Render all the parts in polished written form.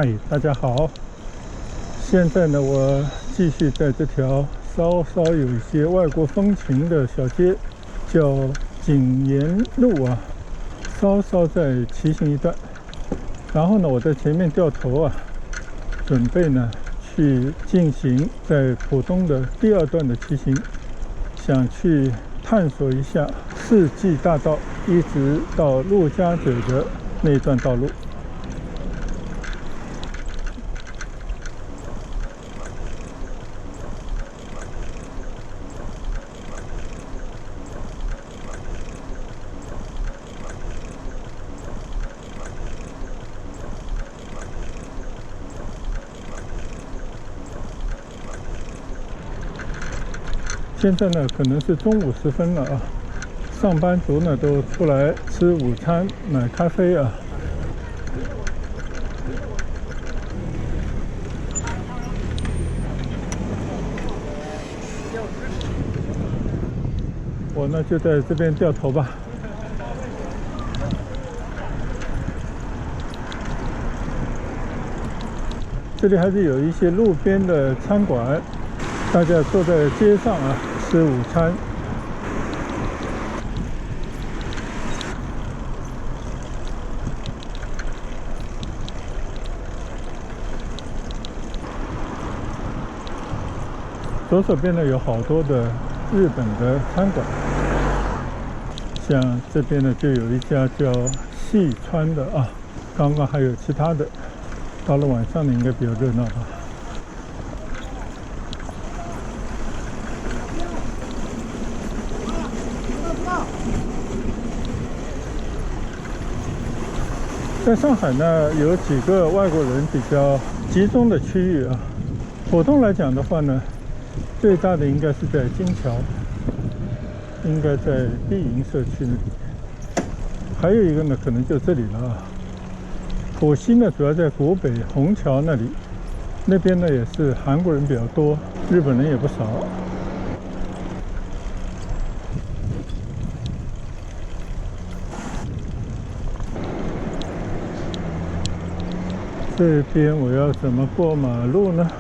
嗨，大家好。现在呢，我继续在这条稍稍有一些外国风情的小街，叫景延路啊，稍稍再骑行一段。然后呢，我在前面掉头啊，准备呢去进行在浦东的第二段的骑行，想去探索一下世纪大道，一直到陆家嘴的那段道路。现在呢，可能是中午时分了啊，上班族呢都出来吃午餐、买咖啡啊。我呢就在这边掉头吧。这里还是有一些路边的餐馆，大家坐在街上啊吃午餐。左手边呢有好多的日本的餐馆，像这边呢就有一家叫细川的啊，刚刚还有其他的。到了晚上呢应该比较热闹吧。在上海呢有几个外国人比较集中的区域啊，普通来讲的话呢，最大的应该是在金桥，应该在碧云社区那里。还有一个呢，可能就这里了啊。浦西呢，主要在古北虹桥那里，那边呢也是韩国人比较多，日本人也不少。这边我要怎么过马路呢？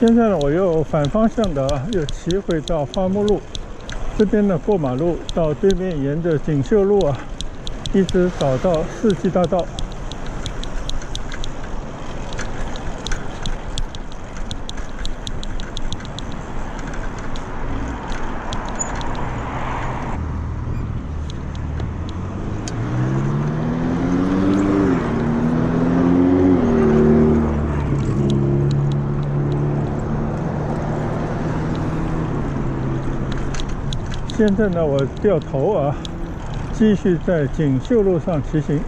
现在呢，我又反方向的啊，又骑回到花木路这边呢，过马路到对面，沿着锦绣路啊，一直找到世纪大道。现在呢，我掉头啊，继续在锦绣路上骑行。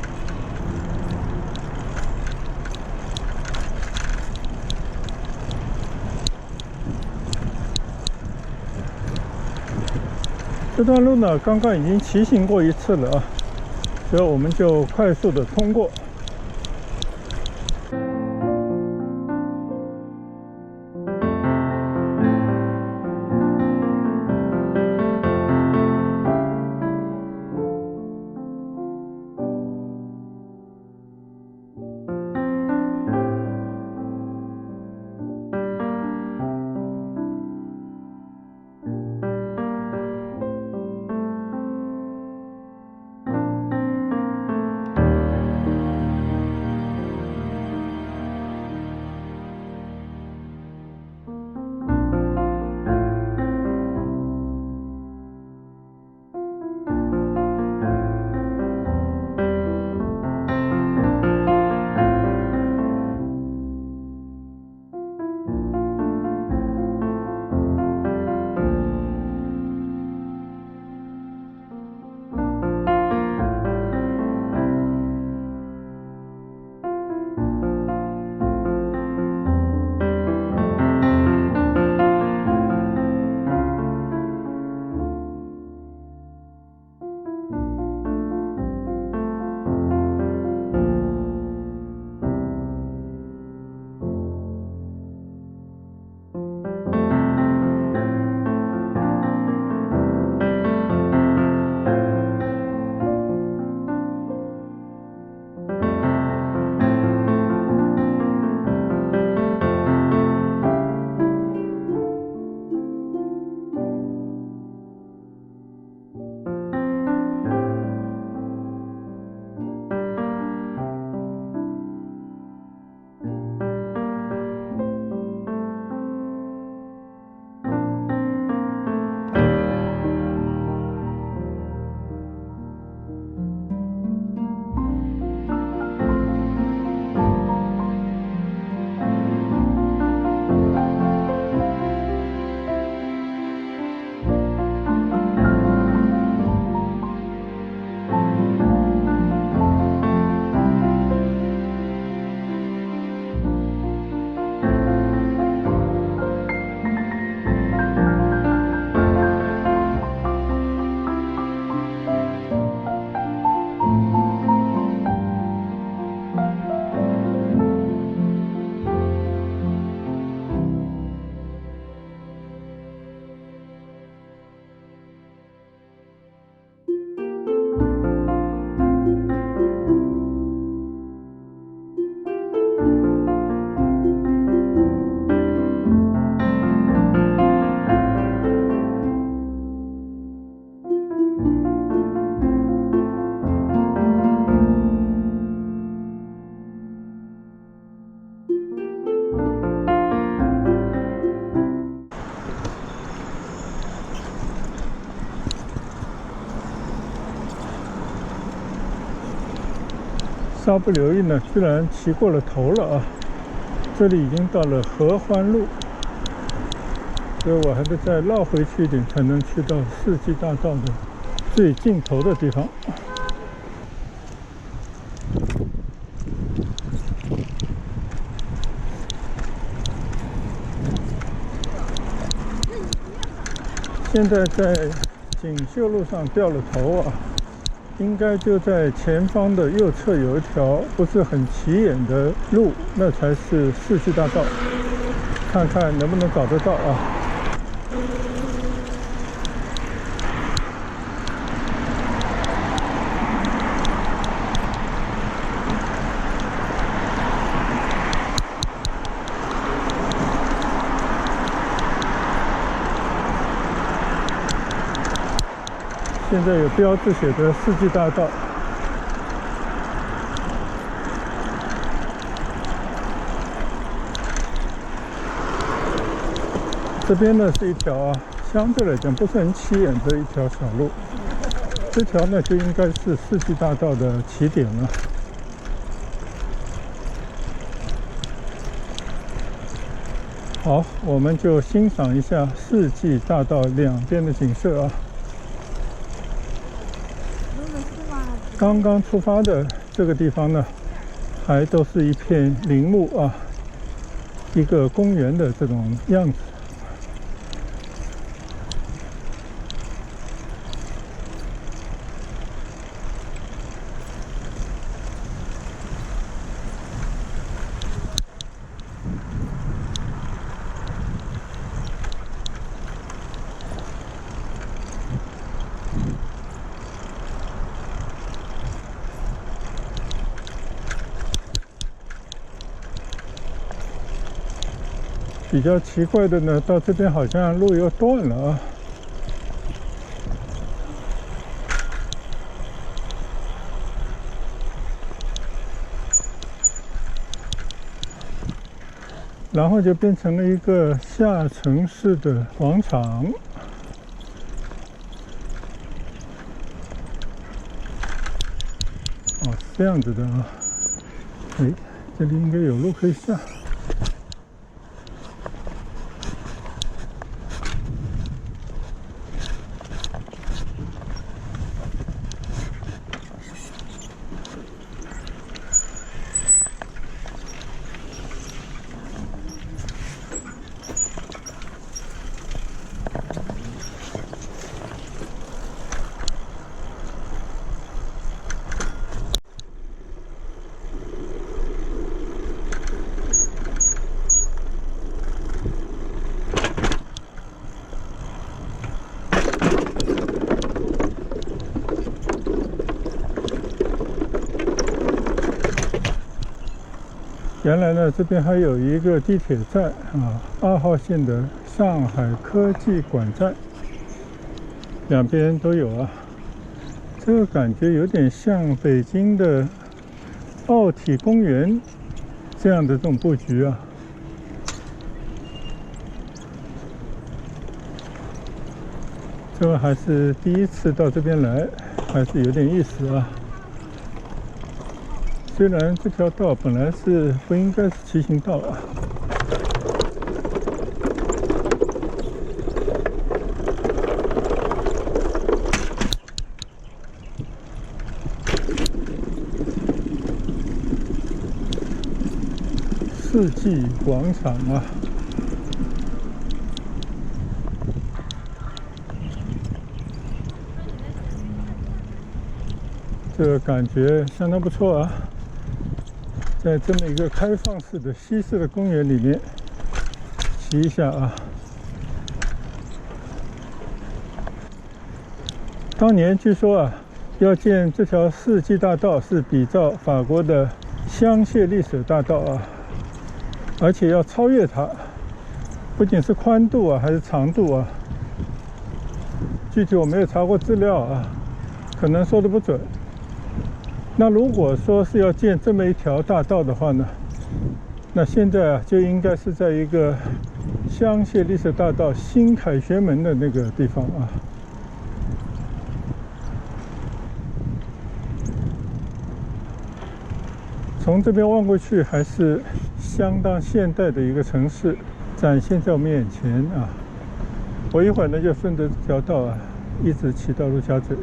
这段路呢，刚刚已经骑行过一次了啊，所以我们就快速的通过。稍不留意呢，居然骑过了头了啊！这里已经到了合欢路，所以我还得再绕回去一点，才能去到世纪大道的最尽头的地方。现在在锦绣路上掉了头啊，应该就在前方的右侧有一条不是很起眼的路，那才是世纪大道，看看能不能找得到啊。现在有标志写的世纪大道，这边呢是一条相对来讲不是很起眼的一条小路，这条呢就应该是世纪大道的起点了。好，我们就欣赏一下世纪大道两边的景色啊。刚刚出发的这个地方呢，还都是一片林木啊，一个公园的这种样子。比较奇怪的呢，到这边好像路又断了啊。然后就变成了一个下沉式的广场。哦，是这样子的啊。哎，这里应该有路可以下。原来呢，这边还有一个地铁站啊，2号线的上海科技馆站，两边都有啊。这个感觉有点像北京的奥体公园这样的这种布局啊。这个还是第一次到这边来，还是有点意思啊。虽然这条道本来是不应该是骑行道啊。世纪广场啊，这个感觉相当不错啊。在这么一个开放式的西式的公园里面骑一下啊。当年据说啊，要建这条世纪大道是比照法国的香榭丽舍大道啊，而且要超越它，不仅是宽度啊，还是长度啊。具体我没有查过资料啊，可能说的不准。那如果说是要建这么一条大道的话呢，那现在就应该是在一个香榭丽舍大道新凯旋门的那个地方啊。从这边望过去，还是相当现代的一个城市展现在我们眼前啊。我一会儿呢就顺着这条道啊，一直骑到陆家嘴。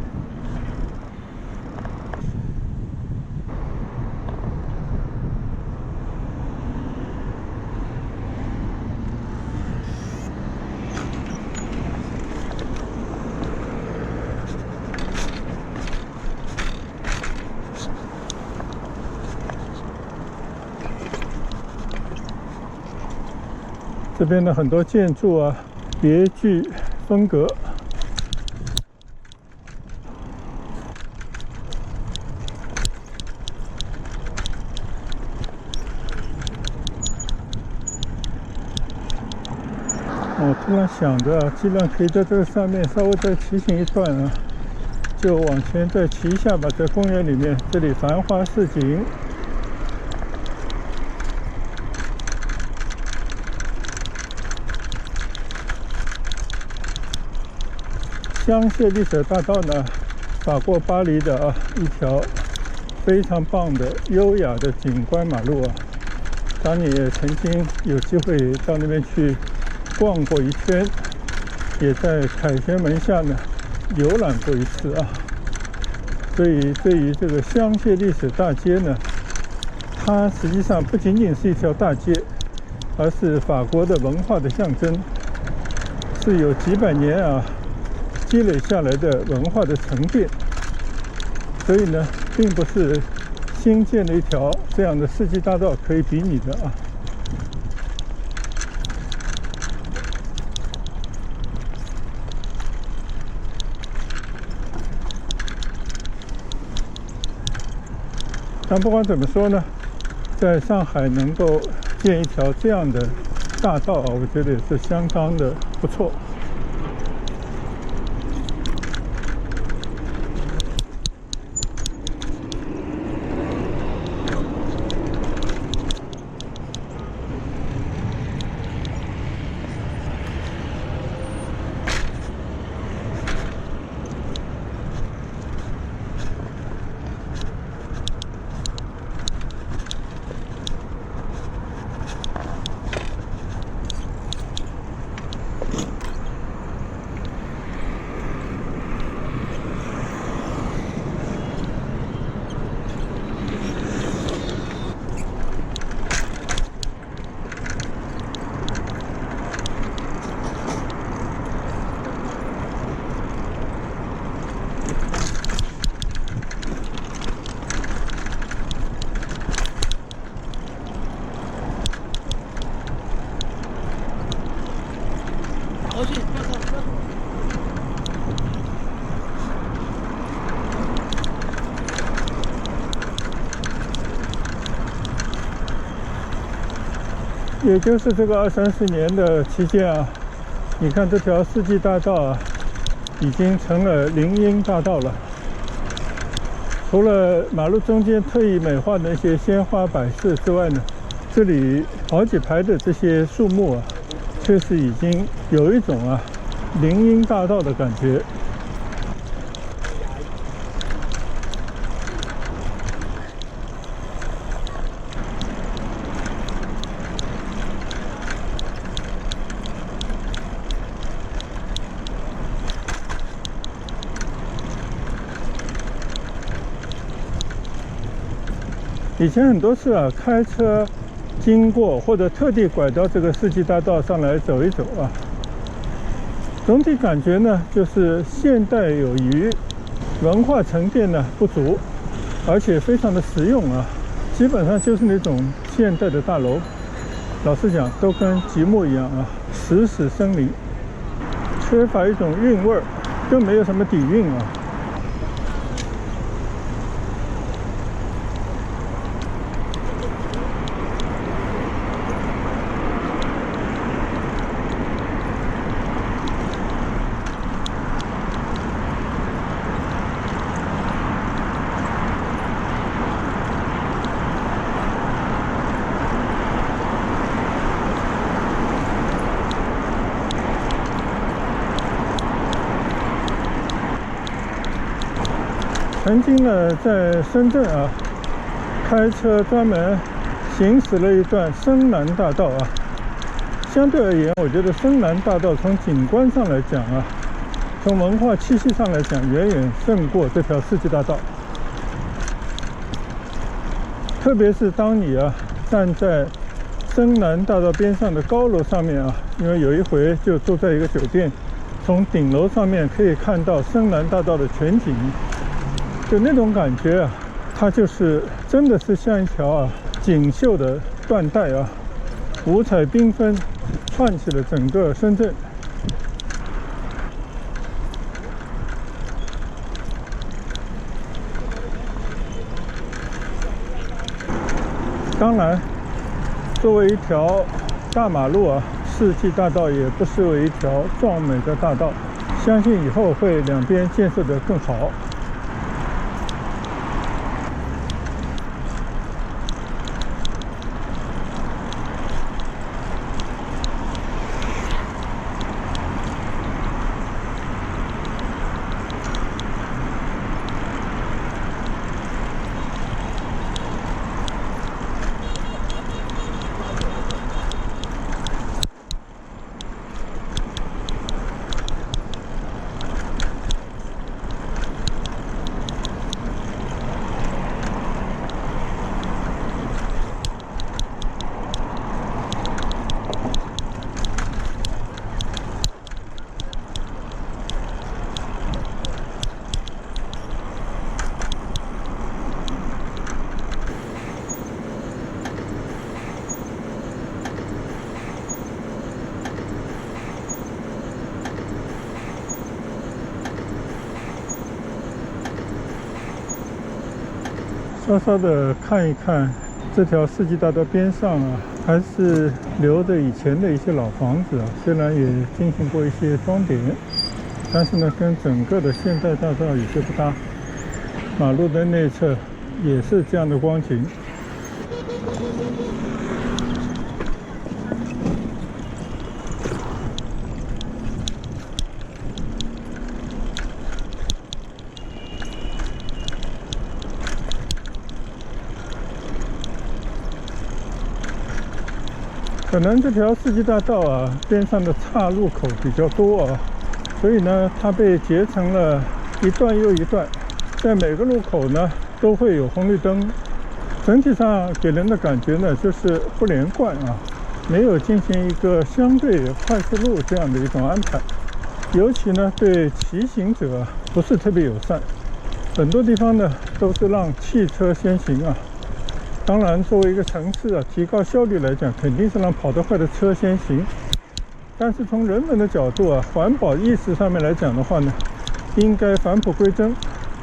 这边的很多建筑啊，别具风格。我突然想着啊，尽量可以在这个上面稍微再骑行一段啊，就往前再骑一下吧。在公园里面，这里繁花似锦。香榭丽舍大道呢，法国巴黎的一条非常棒的优雅的景观马路啊。当年也曾经有机会到那边去逛过一圈，也在凯旋门下呢游览过一次啊。所以对于这个香榭丽舍大街呢，它实际上不仅仅是一条大街，而是法国的文化的象征，是有几百年啊积累下来的文化的沉淀。所以呢，并不是新建的一条这样的世纪大道可以比拟的啊。但不管怎么说呢，在上海能够建一条这样的大道啊，我觉得也是相当的不错。也就是这个20-30年的期间啊，你看这条世纪大道啊，已经成了林荫大道了。除了马路中间特意美化的那些鲜花摆设之外呢，这里好几排的这些树木啊，确实已经有一种林荫大道的感觉。以前很多次开车经过或者特地拐到这个世纪大道上来走一走啊，总体感觉呢就是现代有余，文化沉淀呢不足，而且非常的实用啊，基本上就是那种现代的大楼，老实讲都跟积木一样啊，死死生灵，缺乏一种韵味儿，更没有什么底蕴啊。曾经呢，在深圳开车专门行驶了一段深南大道啊。相对而言，我觉得深南大道从景观上来讲啊，从文化气息上来讲，远远胜过这条世纪大道。特别是当你站在深南大道边上的高楼上面啊，因为有一回就住在一个酒店，从顶楼上面可以看到深南大道的全景，就那种感觉啊，它就是真的是像一条锦绣的缎带啊，五彩缤纷，串起了整个深圳。当然，作为一条大马路啊，世纪大道也不失为一条壮美的大道，相信以后会两边建设得更好。稍稍的看一看这条世纪大道边上啊，还是留着以前的一些老房子啊，虽然也进行过一些装点，但是呢，跟整个的现代大道有些不搭。马路的内侧也是这样的光景。可能这条世纪大道啊，边上的岔路口比较多啊，所以呢，它被截成了一段又一段，在每个路口呢都会有红绿灯，整体上给人的感觉呢就是不连贯啊，没有进行一个相对快速路这样的一种安排，尤其呢对骑行者不是特别友善，很多地方呢都是让汽车先行啊。当然，作为一个城市啊，提高效率来讲，肯定是让跑得快的车先行。但是从人们的角度啊，环保意识上面来讲的话呢，应该返璞归真。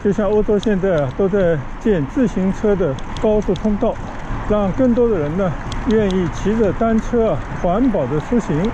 就像欧洲现在都在建自行车的高速通道，让更多的人呢愿意骑着单车环保的出行。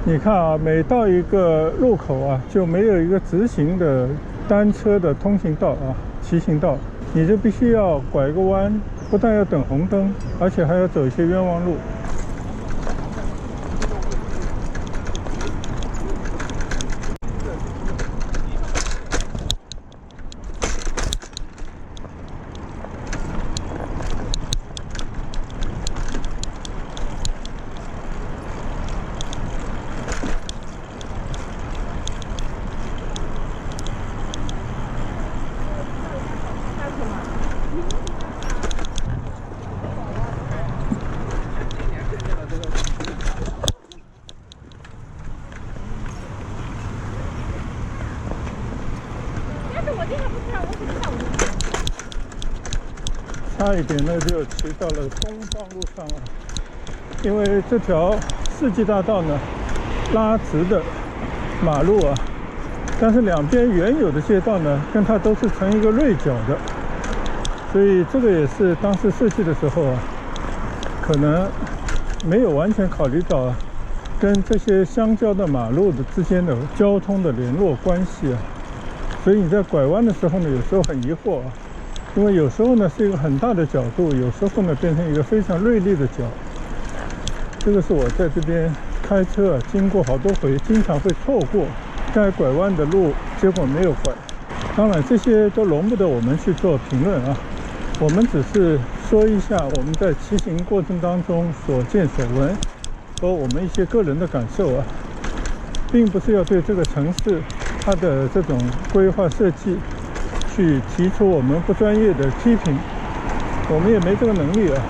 你看啊，每到一个路口啊，就没有一个直行的单车的通行道啊、骑行道，你就必须要拐个弯，不但要等红灯，而且还要走一些冤枉路。差一点呢就骑到了东方路上了。因为这条世纪大道呢拉直的马路啊，但是两边原有的街道呢跟它都是成一个锐角的，所以这个也是当时设计的时候啊，可能没有完全考虑到啊跟这些相交的马路的之间的交通的联络关系啊，所以你在拐弯的时候呢，有时候很疑惑啊，因为有时候呢是一个很大的角度，有时候呢变成一个非常锐利的角。这个是我在这边开车啊，经过好多回，经常会错过该拐弯的路，结果没有拐。当然这些都容不得我们去做评论啊，我们只是说一下我们在骑行过程当中所见所闻和我们一些个人的感受啊，并不是要对这个城市它的这种规划设计去提出我们不专业的批评，我们也没这个能力啊。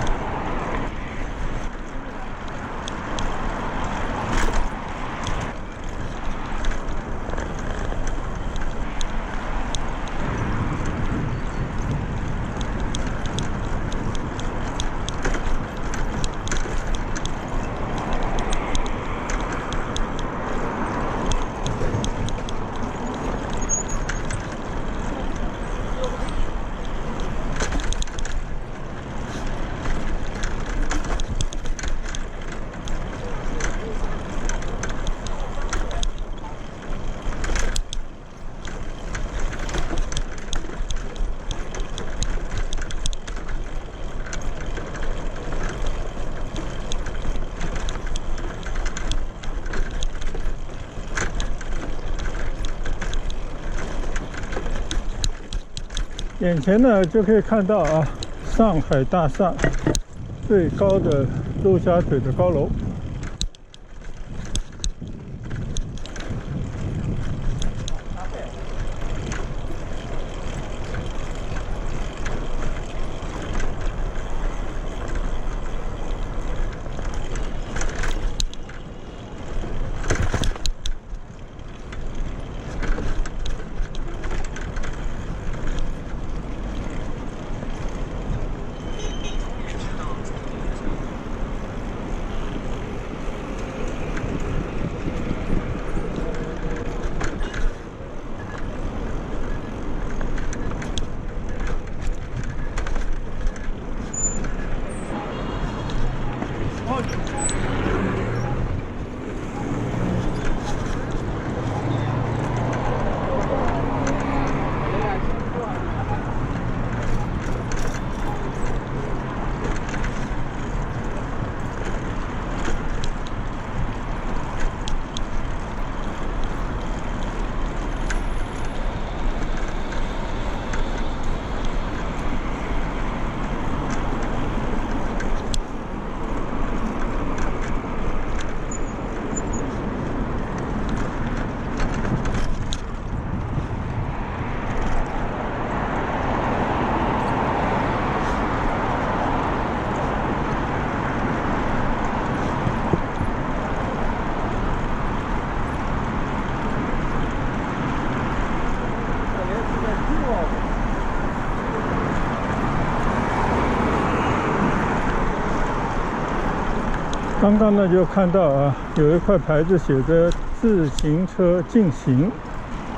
眼前呢就可以看到啊，上海大厦最高的陆家嘴的高楼。刚刚呢就看到啊，有一块牌子写着自行车禁行。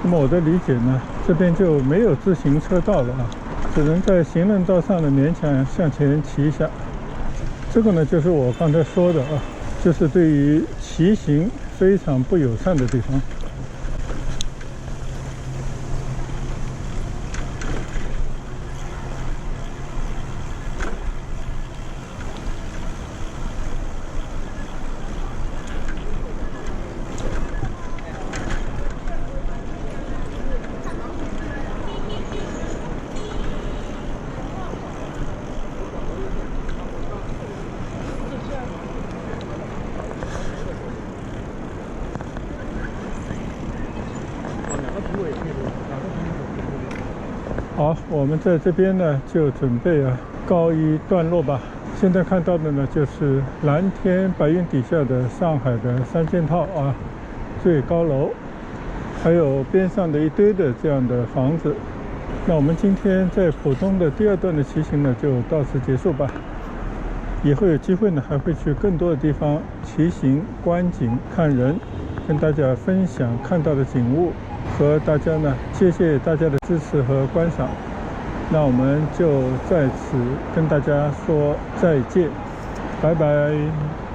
那么我的理解呢，这边就没有自行车道了啊，只能在行人道上呢勉强向前骑一下。这个呢就是我刚才说的啊，就是对于骑行非常不友善的地方。好，我们在这边呢就准备告一段落吧。现在看到的呢就是蓝天白云底下的上海的三件套啊，最高楼，还有边上的一堆的这样的房子。那我们今天在浦东的第2段的骑行呢，就到此结束吧。以后有机会呢，还会去更多的地方骑行、观景、看人，跟大家分享看到的景物，和大家呢，谢谢大家的支持和观赏。那我们就在此跟大家说再见，拜拜。